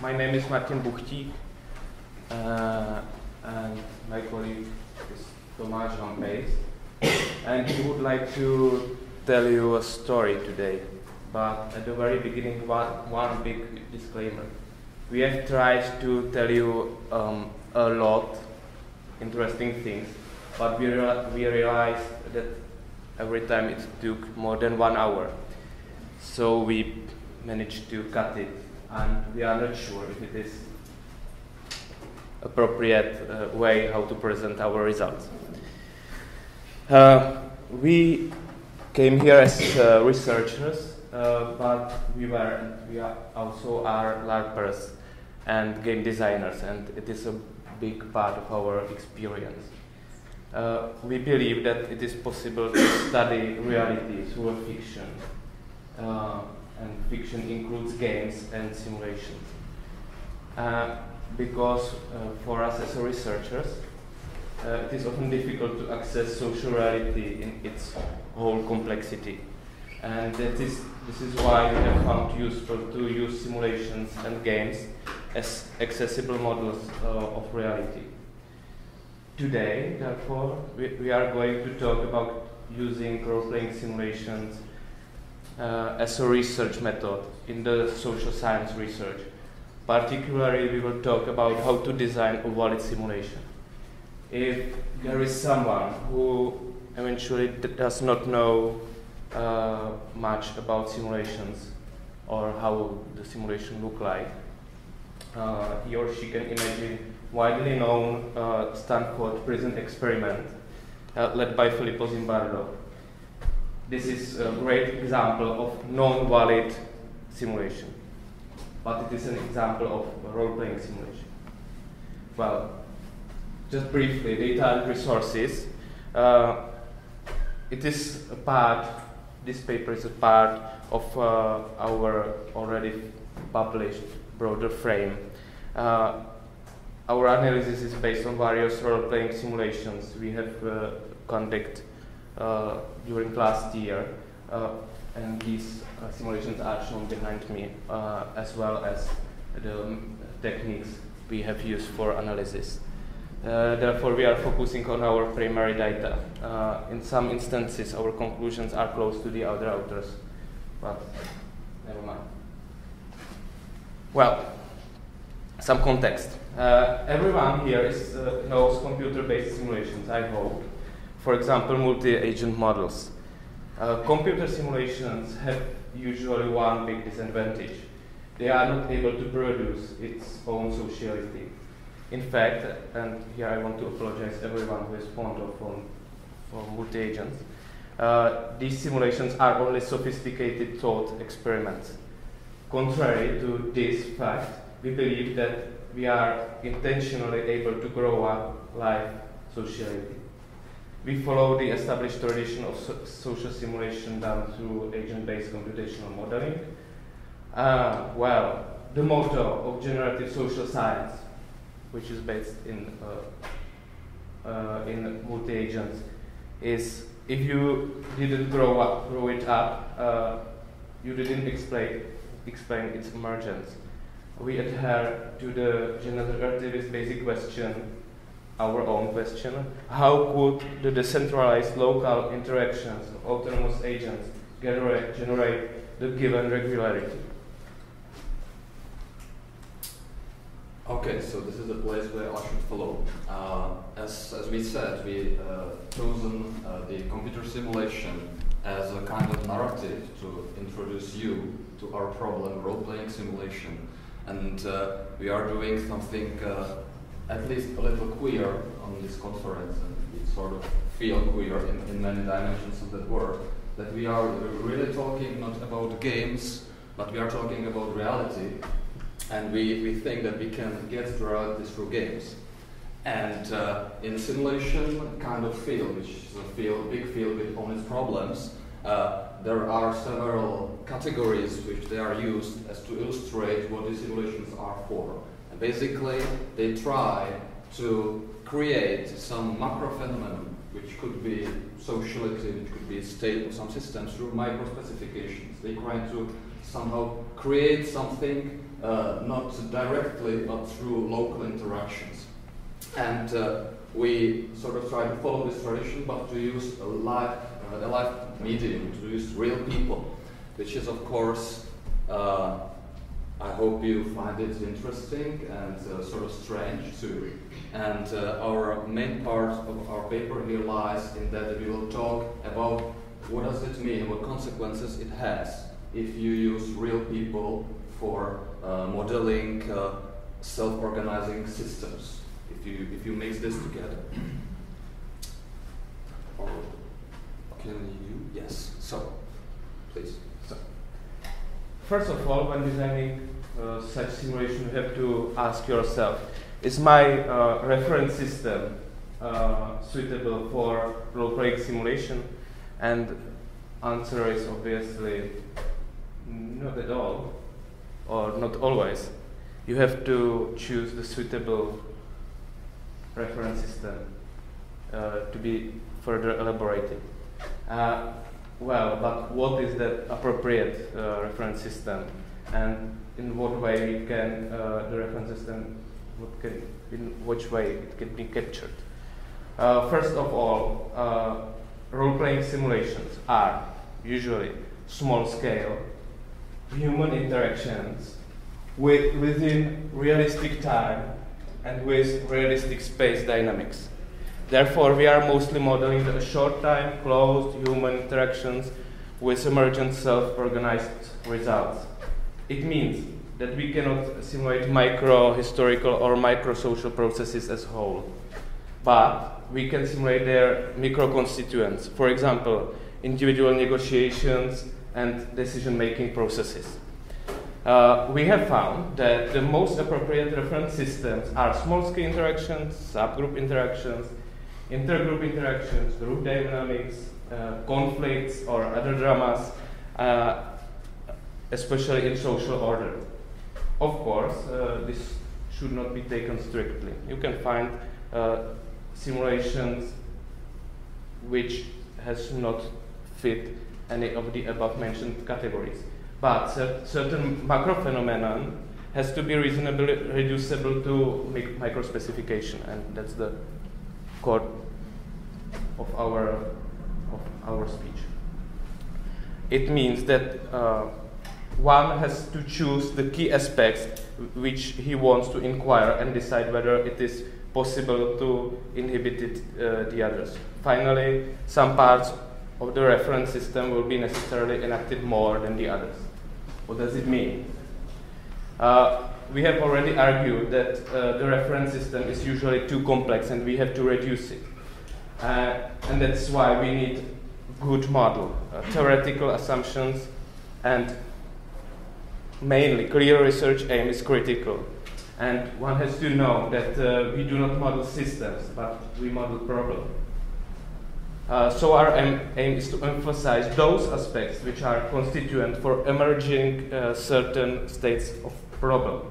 My name is Buchtík, and my colleague is Tomáš Hampejs, and he would like to tell you a story today. But at the very beginning, one big disclaimer. We have tried to tell you a lot interesting things, but we realized that every time it took more than 1 hour. So we managed to cut it, and we are not sure if it is appropriate way how to present our results. We came here as researchers, but we also are LARPers and game designers, and it is a big part of our experience. We believe that it is possible to study reality through a fiction, and fiction includes games and simulations. Because for us as researchers, it is often difficult to access social reality in its whole complexity. And this is why we have found useful to use simulations and games as accessible models of reality. Today, therefore, we are going to talk about using role-playing simulations as a research method in the social science research. Particularly, we will talk about how to design a valid simulation. If there is someone who eventually does not know much about simulations or how the simulation look like, he or she can imagine widely known Stanford prison experiment led by Filippo Zimbardo. This is a great example of non-valid simulation, but it is an example of a role-playing simulation. Well, just briefly, data and resources. This paper is a part of our already published broader frame. Our analysis is based on various role-playing simulations we have conducted during last year, and these simulations are shown behind me, as well as the techniques we have used for analysis. Therefore, we are focusing on our primary data. In some instances, our conclusions are close to the other authors, but never mind. Well, some context. Everyone here knows computer-based simulations, I hope. For example, multi-agent models. Computer simulations have usually one big disadvantage. They are not able to produce its own sociality. In fact, and here I want to apologize to everyone who is fond of multi-agents, these simulations are only sophisticated thought experiments. Contrary to this fact, we believe that we are intentionally able to grow up live sociality. We follow the established tradition of social simulation done through agent-based computational modeling. Well, the motto of generative social science, which is based in multi-agents, is if you didn't grow it up, you didn't explain its emergence. We adhere to the generativist basic question, our own question: how could the decentralized local interactions of autonomous agents generate the given regularity? Okay, so this is the place where I should follow. As we said, we chosen the computer simulation as a kind of narrative to introduce you to our problem, role-playing simulation. And we are doing something at least a little queer on this conference, and we sort of feel queer in many dimensions of that word. That we are really talking not about games, but we are talking about reality. And we think that we can get to reality through games. And in simulation kind of field, which is a big field with all its problems, there are several categories which they are used as to illustrate what these simulations are for. And basically, they try to create some macro phenomenon, which could be sociality, which could be a state of some systems through micro specifications. They try to somehow create something not directly, but through local interactions. And we sort of try to follow this tradition, but to use a live medium, to use real people, which is, of course, I hope you find it interesting and sort of strange too. And our main part of our paper here lies in that we will talk about what does it mean, what consequences it has if you use real people for modeling self-organizing systems, if you mix this together. Or can you? Yes. So, please. So, first of all, when designing such simulation, you have to ask yourself, is my reference system suitable for role-playing simulation? And answer is obviously not at all, or not always. You have to choose the suitable reference system to be further elaborated. Well, but what is the appropriate reference system, and in what way can the reference system, in which way it can be captured? First of all, role-playing simulations are usually small-scale human interactions within realistic time and with realistic space dynamics. Therefore, we are mostly modeling the short-time, closed human interactions with emergent self-organized results. It means that we cannot simulate micro-historical or micro-social processes as a whole, but we can simulate their micro-constituents, for example, individual negotiations and decision-making processes. We have found that the most appropriate reference systems are small-scale interactions, subgroup interactions, intergroup interactions, group dynamics, conflicts or other dramas, especially in social order. Of course, this should not be taken strictly. You can find simulations which has not fit any of the above mentioned categories. But certain macro phenomenon has to be reasonably reducible to microspecification, and that's the core of our speech. It means that one has to choose the key aspects which he wants to inquire and decide whether it is possible to inhibit the others. Finally, some parts of the reference system will be necessarily enacted more than the others. What does it mean? We have already argued that the reference system is usually too complex and we have to reduce it. And that's why we need good model, theoretical assumptions, and mainly clear research aim is critical. And one has to know that we do not model systems, but we model problems. So our aim is to emphasize those aspects which are constituent for emerging certain states of problem.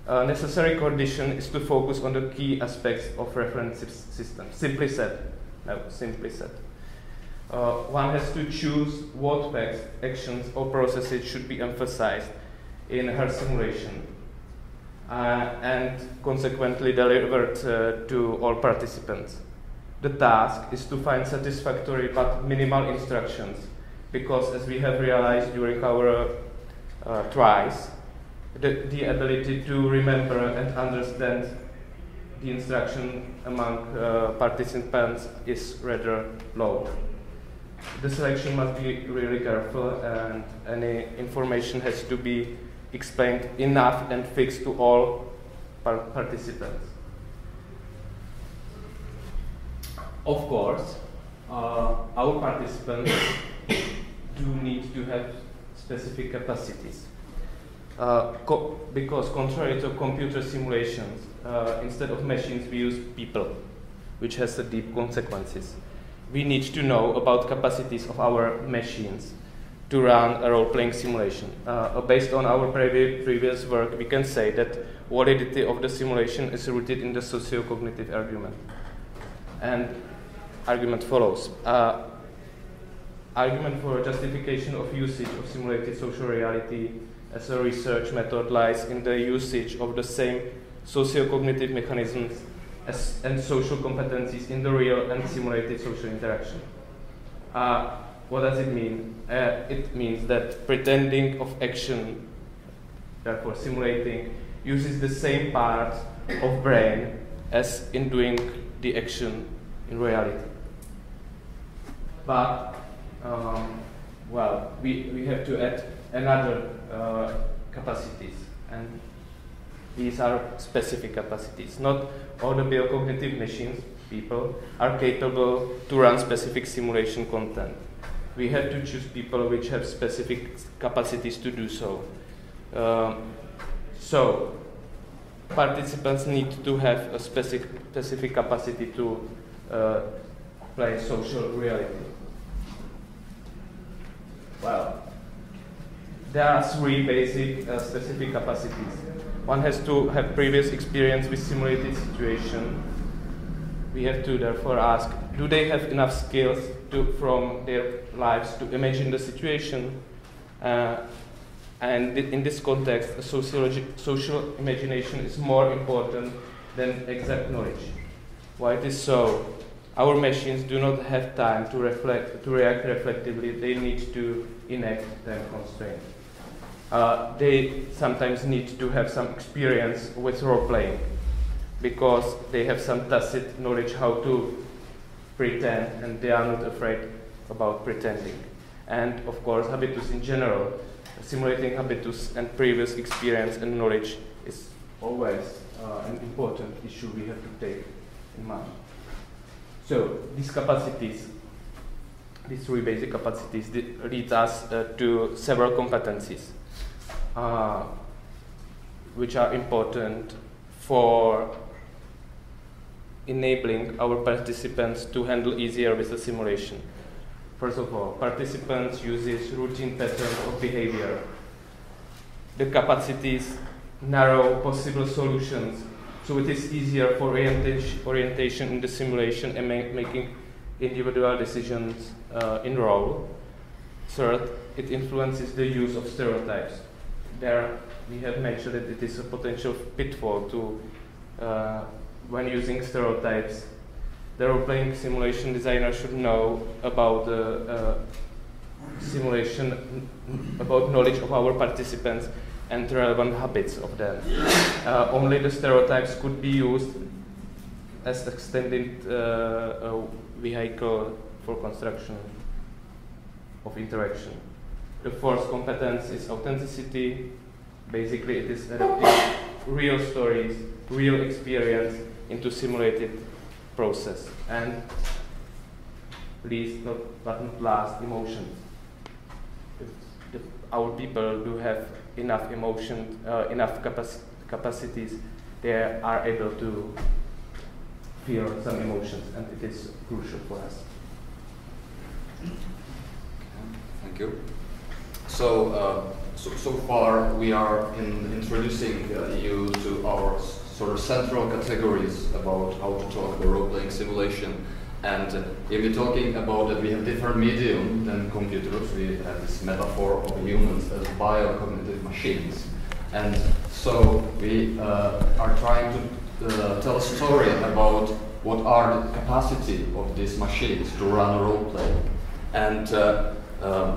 Necessary condition is to focus on the key aspects of reference system. Simply said, one has to choose what facts, actions, or processes should be emphasized in her simulation and consequently delivered to all participants. The task is to find satisfactory but minimal instructions, because as we have realized during our tries, the ability to remember and understand the instruction among participants is rather low. The selection must be really careful, and any information has to be explained enough and fixed to all participants. Of course, our participants do need to have specific capacities. Because contrary to computer simulations, instead of machines we use people, which has deep consequences. We need to know about capacities of our machines to run a role-playing simulation. Based on our previous work, we can say that validity of the simulation is rooted in the socio-cognitive argument. And argument follows. Argument for justification of usage of simulated social reality as a research method lies in the usage of the same socio-cognitive mechanisms and social competencies in the real and simulated social interaction. What does it mean? It means that pretending of action, therefore simulating, uses the same part of brain as in doing the action in reality. But, well, we have to add another capacities, and these are specific capacities. Not all the biocognitive machines, people, are capable to run specific simulation content. We have to choose people which have specific capacities to do so. So, participants need to have a specific capacity to play social reality. Well, there are three basic specific capacities. One has to have previous experience with simulated situation. We have to therefore ask, do they have enough skills from their lives to imagine the situation? And in this context, a social imagination is more important than exact knowledge. Why it is so? Our machines do not have time to react reflectively. They need to enact time constraints. They sometimes need to have some experience with role-playing because they have some tacit knowledge how to pretend, and they are not afraid about pretending. And of course, habitus in general, simulating habitus and previous experience and knowledge is always an important issue we have to take in mind. So these capacities, these three basic capacities, lead us to several competencies which are important for enabling our participants to handle easier with the simulation. First of all, participants use routine patterns of behavior. The capacities narrow possible solutions, so it is easier for orientation in the simulation and making individual decisions in role. Third, it influences the use of stereotypes. There we have mentioned that it is a potential pitfall to, when using stereotypes, the role-playing simulation designer should know about the simulation, about knowledge of our participants and relevant habits of them. Only the stereotypes could be used as extended vehicle for construction of interaction. The fourth competence is authenticity. Basically, it is adapting real stories, real experience into simulated process. And least but not last, emotions. If our people do have enough emotion, enough capacities, they are able to feel some emotions, and it is crucial for us. Thank you. So, so far we are introducing you to our sort of central categories about how to talk about role-playing simulation, and if we're talking about that we have different medium than computers, we have this metaphor of humans as biocognitive machines, and so we are trying to tell a story about what are the capacity of these machines to run a role-play. And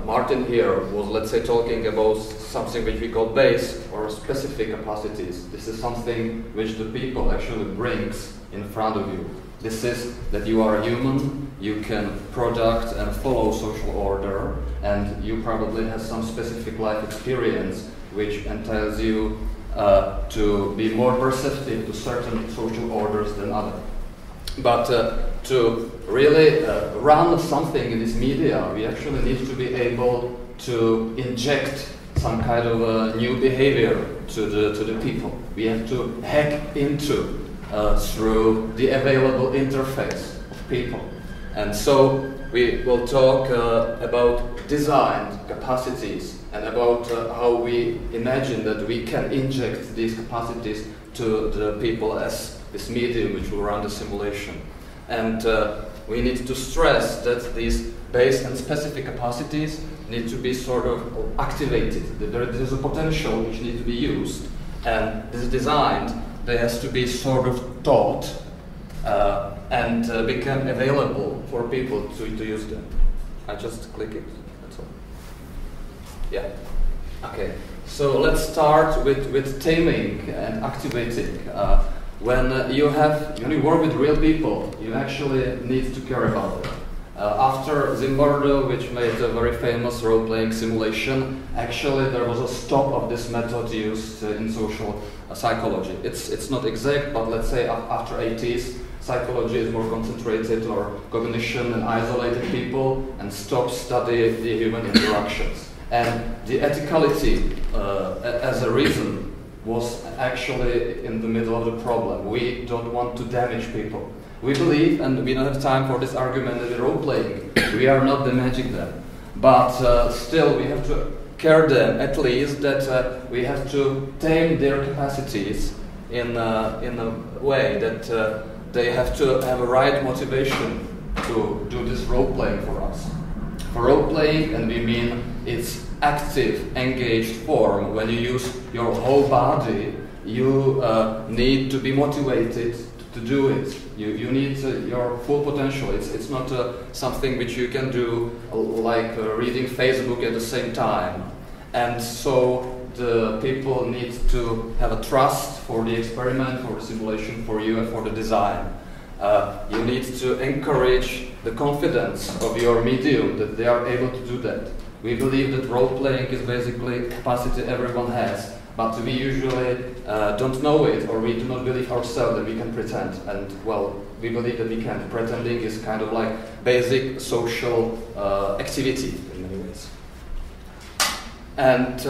Martin here was, let's say, talking about something which we call base or specific capacities. This is something which the people actually brings in front of you. This is that you are a human, you can product and follow social order, and you probably have some specific life experience which entails you to be more perceptive to certain social orders than others. But to really run something in this media, we actually need to be able to inject some kind of a new behavior to the people. We have to hack into through the available interface of people. And so we will talk about design capacities and about how we imagine that we can inject these capacities to the people as this medium which will run the simulation. And we need to stress that these base and specific capacities need to be sort of activated. There is a potential which needs to be used, and this is designed. There has to be sort of taught and become available for people to use them. I just click it. That's all. Yeah. Okay. So let's start with taming and activating. When you work with real people, you actually need to care about them. After Zimbardo, which made a very famous role-playing simulation, actually there was a stop of this method used in social psychology. It's not exact, but let's say after 80s, psychology is more concentrated on cognition and isolated people and stop study the human interactions. And the ethicality as a reason was actually in the middle of the problem. We don't want to damage people. We believe, and we don't have time for this argument that we're role-playing, we are not damaging them. But still we have to care them, at least that we have to tame their capacities in a way that they have to have a right motivation to do this role-playing for us. For role-playing, and we mean it's active, engaged form. When you use your whole body, you need to be motivated to do it. You need your full potential. It's not something which you can do like reading Facebook at the same time. And so the people need to have a trust for the experiment, for the simulation, for you, and for the design. You need to encourage the confidence of your medium that they are able to do that. We believe that role-playing is basically a capacity everyone has, but we usually don't know it, or we do not believe ourselves that we can pretend. And well, we believe that we can. Pretending is kind of like basic social activity in many ways. And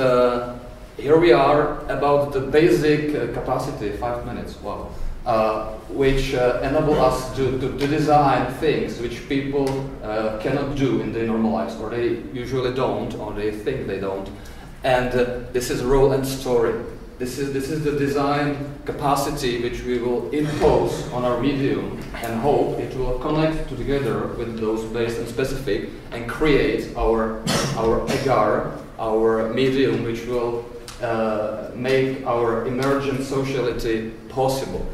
here we are about the basic capacity, 5 minutes, wow, which enable us to design things which people cannot do in their normal lives, or they usually don't, or they think they don't. And this is role and story. This is the design capacity which we will impose on our medium and hope it will connect together with those base and specific and create our agar, our medium, which will make our emergent sociality possible.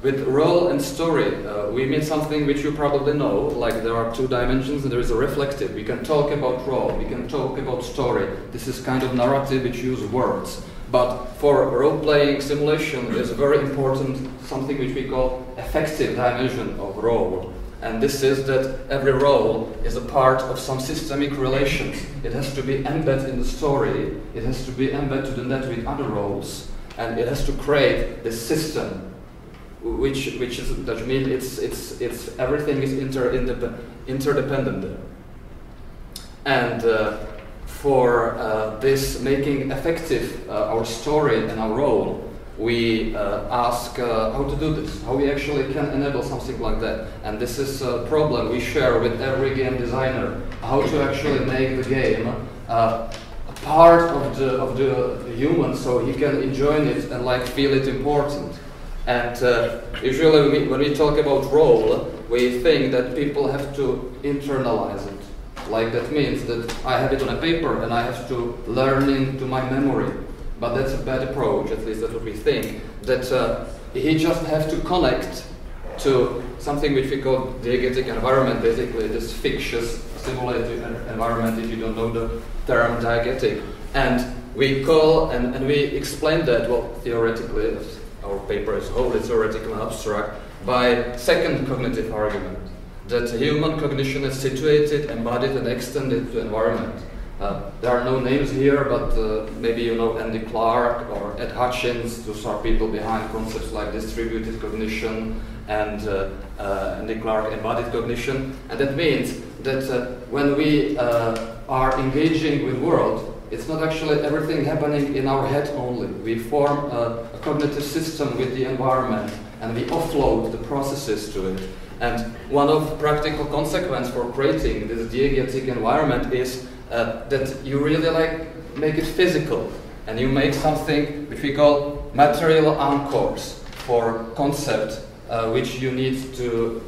With role and story, we mean something which you probably know, like there are 2 dimensions and there is a reflective. We can talk about role, we can talk about story. This is kind of narrative which use words. But for role-playing simulation, there's a very important something which we call effective dimension of role. And this is that every role is a part of some systemic relations. It has to be embedded in the story, it has to be embedded to the net with other roles, and it has to create this system, which is that means it's everything is interdependent there. And for this making effective our story and our role, we ask how to do this, how we actually can enable something like that. And this is a problem we share with every game designer, how to actually make the game a part of the human so he can enjoy it and like feel it important. And usually when we talk about role, we think that people have to internalize it. Like that means that I have it on a paper and I have to learn into my memory. But that's a bad approach, at least that's what we think. That he just has to connect to something which we call diegetic environment, basically this fictitious simulated environment, if you don't know the term diegetic. And we call, and we explain that, well, theoretically, our paper is wholly theoretical and abstract, by second cognitive argument, that human cognition is situated, embodied, and extended to environment. There are no names here, but maybe you know Andy Clark or Ed Hutchins. Those are people behind concepts like distributed cognition and Andy Clark embodied cognition. And that means that when we are engaging with world, it's not actually everything happening in our head only. We form a cognitive system with the environment and we offload the processes to it. And one of the practical consequences for creating this diegetic environment is that you really like make it physical, and you make something which we call material anchors for concept which you need to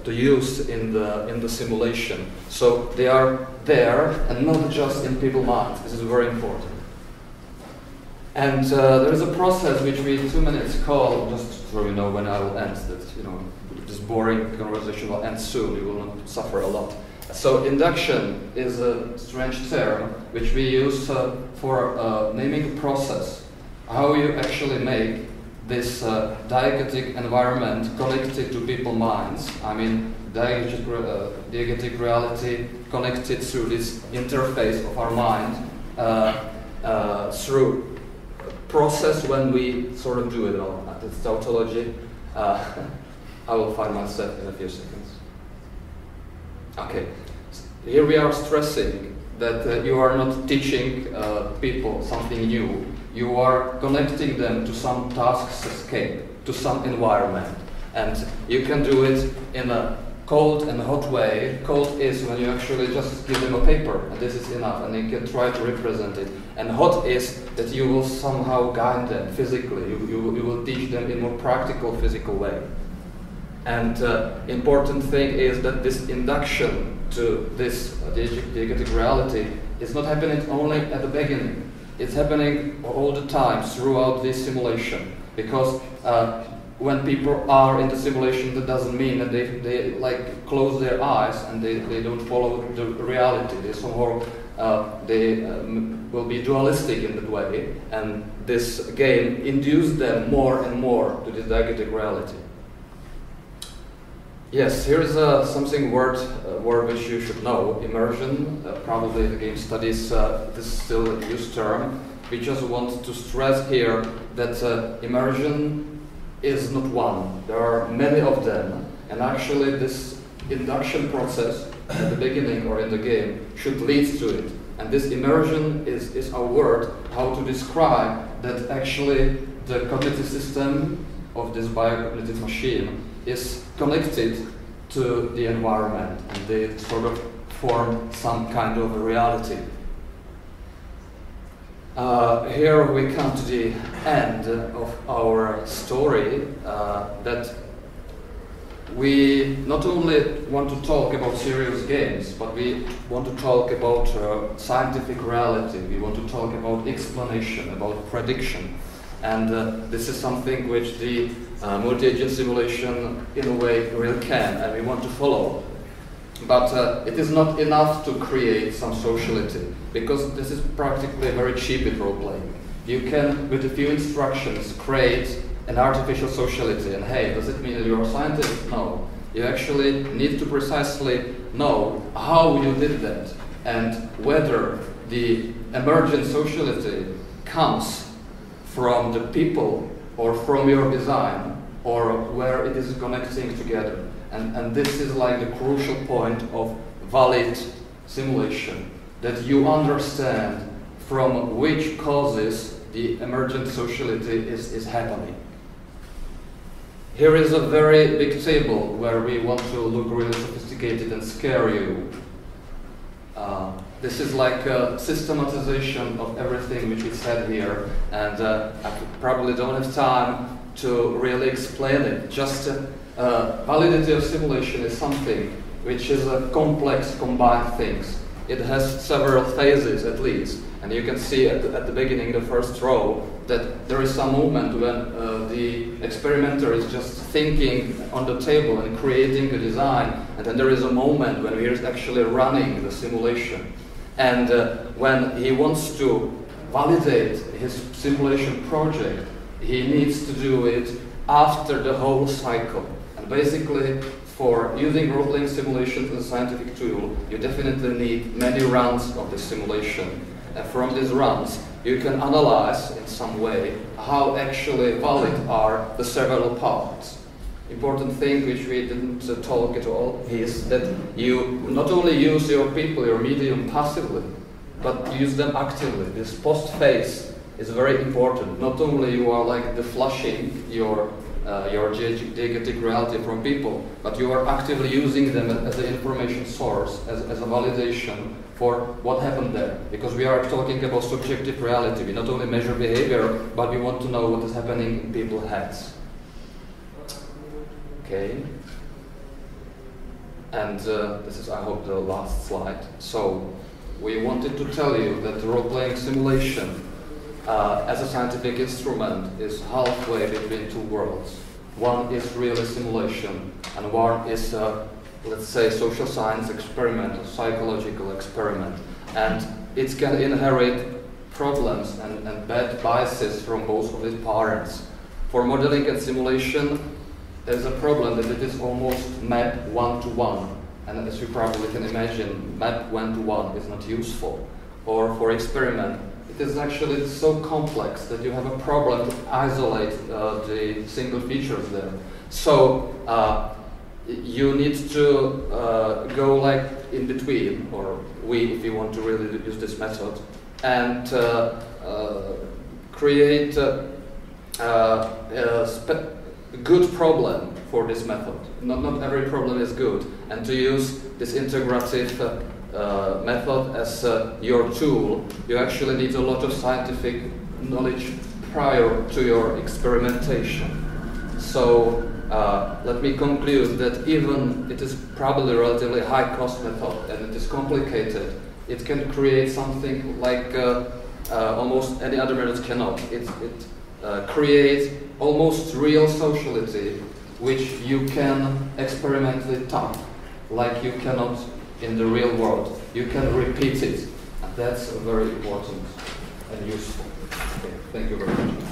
to use in the simulation. So they are there and not just in people's minds. This is very important. And there is a process which we 2 minutes call, just so you know when I will end, that this boring conversation will end soon. You will not suffer a lot. So induction is a strange term which we use for naming a process. How you actually make this diegetic environment connected to people's minds. I mean, diegetic reality connected through this interface of our mind through process when we sort of do it all. That's tautology. I will find myself in a few seconds. Okay, here we are stressing that you are not teaching people something new. You are connecting them to some taskscape, to some environment. And you can do it in a cold and hot way. Cold is when you actually just give them a paper, and this is enough, and you can try to represent it. And hot is that you will somehow guide them physically. You will teach them in a more practical, physical way. And important thing is that this induction to this diegetic reality is not happening only at the beginning. It's happening all the time throughout this simulation. Because when people are in the simulation, that doesn't mean that they like close their eyes and they don't follow the reality. They somehow will be dualistic in that way, and this game induces them more and more to this diegetic reality. Yes, here is something word which you should know. Immersion, probably the game studies, this is still a used term. We just want to stress here that immersion is not one. There are many of them, and actually this induction process at the beginning or in the game should lead to it. And this immersion is a word how to describe that actually the cognitive system of this biocognitive machine is connected to the environment, and they sort of form some kind of a reality. Here we come to the end of our story, that we not only want to talk about serious games, but we want to talk about scientific reality. We want to talk about explanation, about prediction. And this is something which the multi-agent simulation, in a way, really can, and we want to follow. But it is not enough to create some sociality, because this is practically very cheap in role-playing. You can, with a few instructions, create an artificial sociality, and hey, does it mean that you're a scientist? No. You actually need to precisely know how you did that, and whether the emergent sociality comes from the people, or from your design, or where it is connecting together. And this is like the crucial point of valid simulation, that you understand from which causes the emergent sociality is happening. Here is a very big table where we want to look really sophisticated and scare you. This is like a systematization of everything which is said here, and I probably don't have time to really explain it. Just validity of simulation is something which is a complex, combined things. It has several phases at least, and you can see at the beginning, the first row, that there is some moment when the experimenter is just thinking on the table and creating a design, and then there is a moment when he is actually running the simulation. And when he wants to validate his simulation project, he needs to do it after the whole cycle. And basically, for using role-playing simulations as a scientific tool, you definitely need many runs of the simulation. And from these runs, you can analyze in some way how actually valid are the several parts. Important thing which we didn't talk at all is that you not only use your people, your medium passively, but use them actively. This post phase is very important. Not only you are like the flushing your diegetic reality from people, but you are actively using them as an information source, as a validation for what happened there. Because we are talking about subjective reality. We not only measure behavior, but we want to know what is happening in people's heads. Okay. And this is, I hope, the last slide. So we wanted to tell you that role-playing simulation as a scientific instrument is halfway between two worlds. One is really simulation, and one is, let's say, social science experiment, a psychological experiment. And it can inherit problems and bad biases from both of its parents. For modeling and simulation, there's a problem that it is almost map one-to-one. And as you probably can imagine, map one-to-one is not useful. Or for experiment, it is actually so complex that you have a problem to isolate the single features there. So you need to go like in between, or if you want to really use this method, and create a good problem for this method. Not every problem is good, and to use this integrative method as your tool, you actually need a lot of scientific knowledge prior to your experimentation. So let me conclude that even it is probably a relatively high-cost method and it is complicated, it can create something like almost any other method cannot. It creates almost real sociality, which you can experimentally tap, like you cannot in the real world. You can repeat it, and that's very important and useful. Okay, thank you very much.